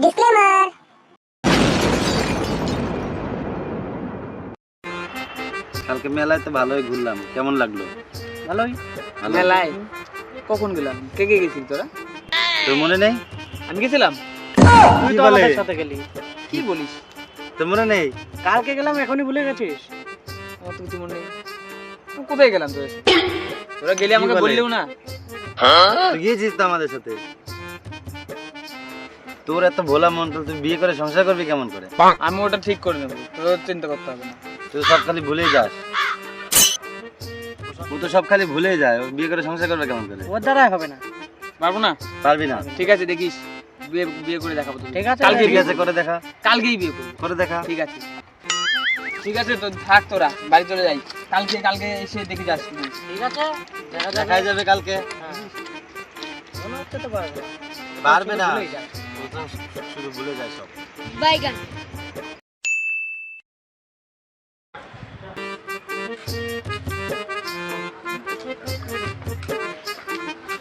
Disclaimer. কালকে মেলায় তো ভালোই ঘুরলাম, কেমন লাগলো? ভালোই। ভালো। মেলায় কখন গেলাম? কে কে গেছিস তোরা? তোর মনে নেই? আমি গেছিলাম। তুই কি তো বলে? আমাদের সাথে গেলি। কি বলিস? তোর মনে নেই? কালকে গেলাম, এখনই ভুলে গেছিস? আমার তো কিছু মনে নেই। আমি কোথায় গেলাম তোর সাথে? তোরা গেলি আমাকে কি বলে? বললেও না। তুই গিয়েছিস তো আমাদের সাথে। তোর এত ভোলা মন, তো তুই বিয়ে করে সংসার করবি কেমন করে? আমি ওটা ঠিক করে নেবো, তোর চিন্তা করতে হবে না। তুই সব খালি ভুলেই যাস। ও তো সব খালি ভুলেই যায়, ও বিয়ে করে সংসার করবে কেমন করে? ওর দ্বারা হবে না। পারবো না? পারবি না। ঠিক আছে, দেখিস। বিয়ে বিয়ে করে দেখাবো তোকে। ঠিক আছে, কালকে ঠিক বিয়ে আছে, করে দেখা। কালকেই বিয়ে করবো। করে দেখা। ঠিক আছে। ঠিক আছে, তো থাক, তোরা বাড়ি চলে যাই। কালকে কালকে এসে দেখে যাস। ঠিক আছে, দেখাই যাবে কালকে। মনে হচ্ছে তো পারবে না। পারবে না। ভুলেই যায়। ও তো শুধু ভুলে যায় সব। বাইগান।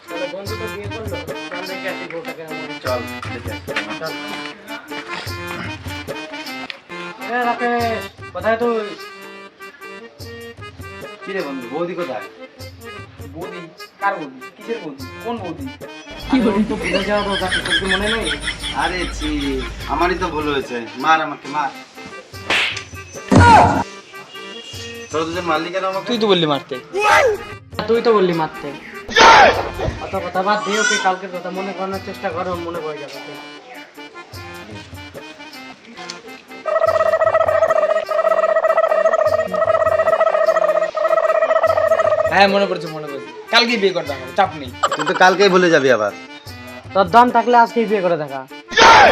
তাহলে বন্ধু তো বিয়ে করলো, চল দেখে আসি বউটাকে আমার। চল দেখে আসি। চল। রাকেশ, কোথায় তুই? কি রে বন্ধু, বৌদি কোথায়? বৌদি? কার বৌদি? কিসের বৌদি? কোন বৌদি? কি বলি তো ভুলে যাওয়া রোগ আছে, তোর কি মনে নেই? আরে ছি, আমারই তো ভুল হয়েছে। মার আমাকে, মার। তোরা দুজন মারলি কেন আমাকে? তুই তো বললি মারতে। তুই তো বললি মারতে। অত কথা বাদ দিয়ে ওকে কালকের কথা মনে করানোর চেষ্টা করো, মনে পড়ে যাবে। হ্যাঁ, মনে পড়ছে, মনে পড়ছে। কালকেই বিয়ে করতে হবে, চাপ নেই। তুই তো কালকেই ভুলে যাবি আবার। তোর দম থাকলে আজকেই বিয়ে করে দেখা।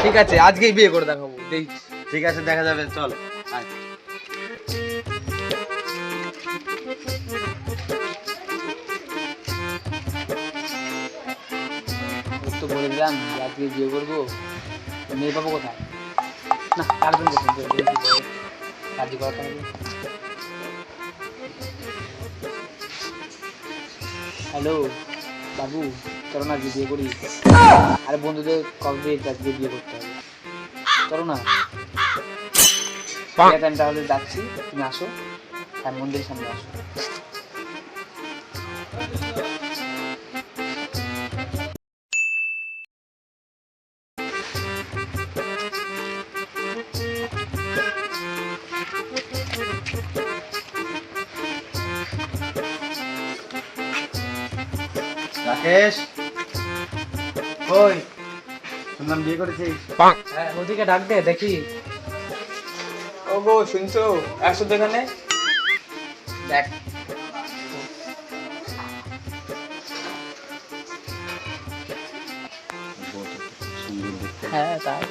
ঠিক আছে, আজকেই বিয়ে করে দেখাবো, দেখিস। ঠিক আছে, দেখা যাবে, চল আয়। ওর তো বলে দিলাম যে আজকে বিয়ে করবো। মেয়ে পাবো কোথায়? না, কালকে কাজই করাতে হবে। হ্যালো বাবু, চলো না আজকে বিয়ে করি। আরে বন্ধুদের কবে আজকে বিয়ে করতে হবে, চলো না। ঠিক আছে, আমি তাহলে যাচ্ছি, তুমি আসো, আর মন্দিরের সামনে আসো। রাকেশ, কই? শুনলাম বিয়ে করেছিস। হ্যাঁ, ওদিকে ডাক দে, দেখি। ও গো, শুনছো? আসো তো এখানে, দেখ। হ্যাঁ, তাই।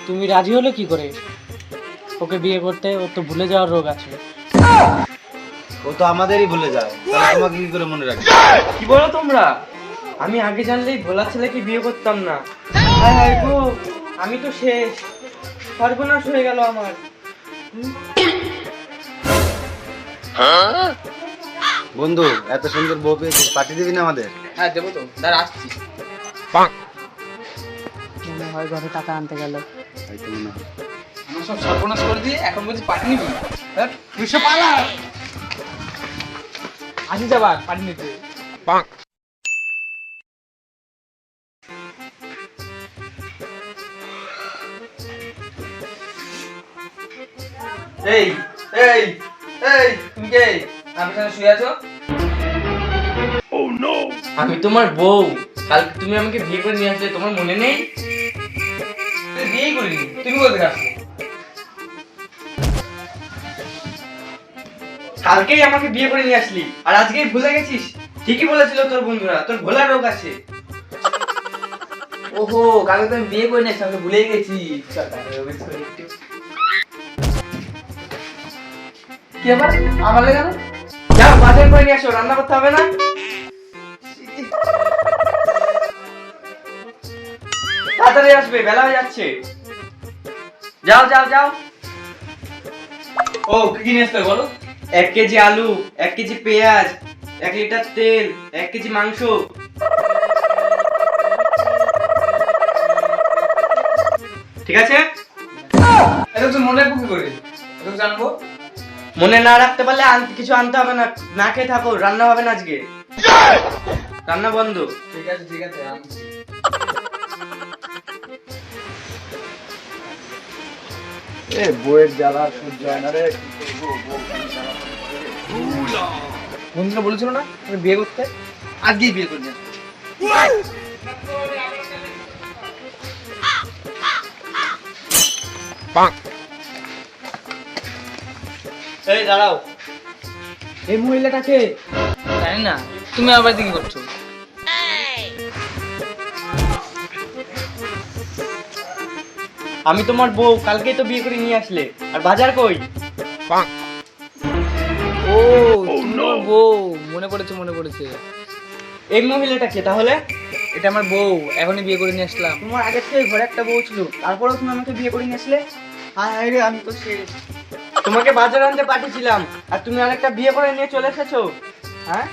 তুমি রাজি হলে কি করে ওকে বিয়ে করতে? ও তো ভুলে যাওয়ার রোগ আছে। ও তো আমাদেরই ভুলে যায়, তাহলে তোমাকে কি করে মনে রাখবে? কি বলো তোমরা? আমি আগে জানলেই ভোলা ছেলেকে বিয়ে করতাম না। হায় হায় গো, আমি তো শেষ, সর্বনাশ হয়ে গেল আমার। বন্ধু, এত সুন্দর বউ পেয়েছিস, পাঠিয়ে দিবি না আমাদের? হ্যাঁ, দেবো তো, দাঁড়া আসছি। মনে হয় ঘরে টাকা আনতে গেল। হয়তো মনে হয়। আমার সব সর্বনাশ করে দিয়ে এখন বলছি পাটি নিবি? তুই সব পালা, আসি যাবার পাটি নিতে। এই এই এই, তুমি কে? আমি এখানে শুয়ে আছো? আমি তোমার বউ। কালকে তুমি আমাকে বিয়ে করে নিয়ে আসলে, তোমার মনে নেই? বিয়েই করিনি, তুমি কোথায় আসছো? কালকেই আমাকে বিয়ে করে নিয়ে আসলি, আর আজকেই ভুলে গেছিস? ঠিকই বলেছিল তোর বন্ধুরা, তোর ভোলার রোগ আছে। ওহো, কালকে তো আমি বিয়ে করে নিয়ে আসলাম, ভুলেই গেছি। কি আবার আমার লেগে না? যাও বাজার করে নিয়ে আসো, রান্না করতে হবে না? তাড়াতাড়ি আসবে, বেলা হয়ে যাচ্ছে। যাও যাও যাও। ও, কি নিয়ে আসতে বলো? 1 কেজি আলু, 1 কেজি পেঁয়াজ, 1 লিটার তেল, 1 কেজি মাংস। ঠিক আছে? এটা তো মনে রাখবো কি করে? এটা তো জানবো। মনে না রাখতে পারলে কিছু আনতে হবে না, না খেয়ে থাকো, রান্না হবে না আজকে, রান্না বন্ধ। ঠিক আছে আনছি। এ বইয়ের জ্বালা সহ্য হয় না রে। বন্ধুরা বলেছিল না তুমি বিয়ে করতে, আজকেই বিয়ে করে নিয়ে আসবো। এই দাঁড়াও, এই মহিলাটাকে জানি না, তুমি আবার কি করছো? আমি তোমার বউ, কালকেই তো বিয়ে করে নিয়ে আসলে, আর বাজার কই? ও তোমার বউ, মনে পড়েছে। এই মহিলাটাকে তাহলে? এটা আমার বউ, এখনই বিয়ে করে নিয়ে আসলাম। তোমার আগের থেকে ঘরে একটা বউ ছিল, তারপরেও তুমি আমাকে বিয়ে করে নিয়ে আসলে? হায় রে, আমি তো শেষ। তোমাকে বাজার আনতে পাঠিয়েছিলাম, আর তুমি আরেকটা বিয়ে করে নিয়ে চলে এসেছো। হ্যাঁ,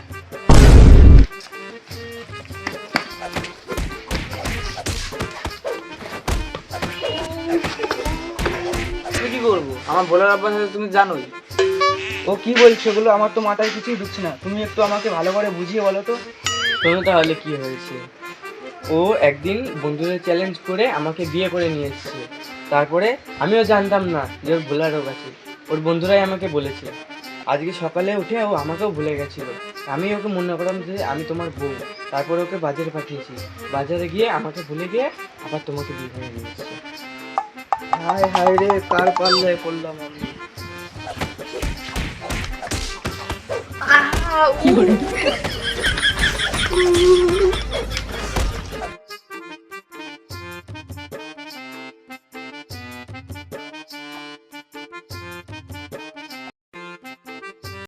তুমি কি করবো? আমার বলার অভ্যাস আছে, তুমি জানোই। ও কি বলছো এগুলো? আমার তো মাথায় কিছুই ঢুকছে না, তুমি একটু আমাকে ভালো করে বুঝিয়ে বলো তো। শোনো তাহলে কি হয়েছে। ও একদিন বন্ধুদের চ্যালেঞ্জ করে আমাকে বিয়ে করে নিয়ে এসেছে। তারপরে আমিও জানতাম না যে ওর ভোলার রোগ আছে, ওর বন্ধুরাই আমাকে বলেছে। আজকে সকালে উঠে ও আমাকেও ভুলে গেছিল। আমি ওকে মনে করলাম যে আমি তোমার বউ, তারপরে ওকে বাজারে পাঠিয়েছি। বাজারে গিয়ে আমাকে ভুলে গিয়ে আবার তোমাকে বিয়ে করে নিয়ে এসেছে। হায় হায় রে, কার পাল্লায় পড়লাম আমি। কি করে?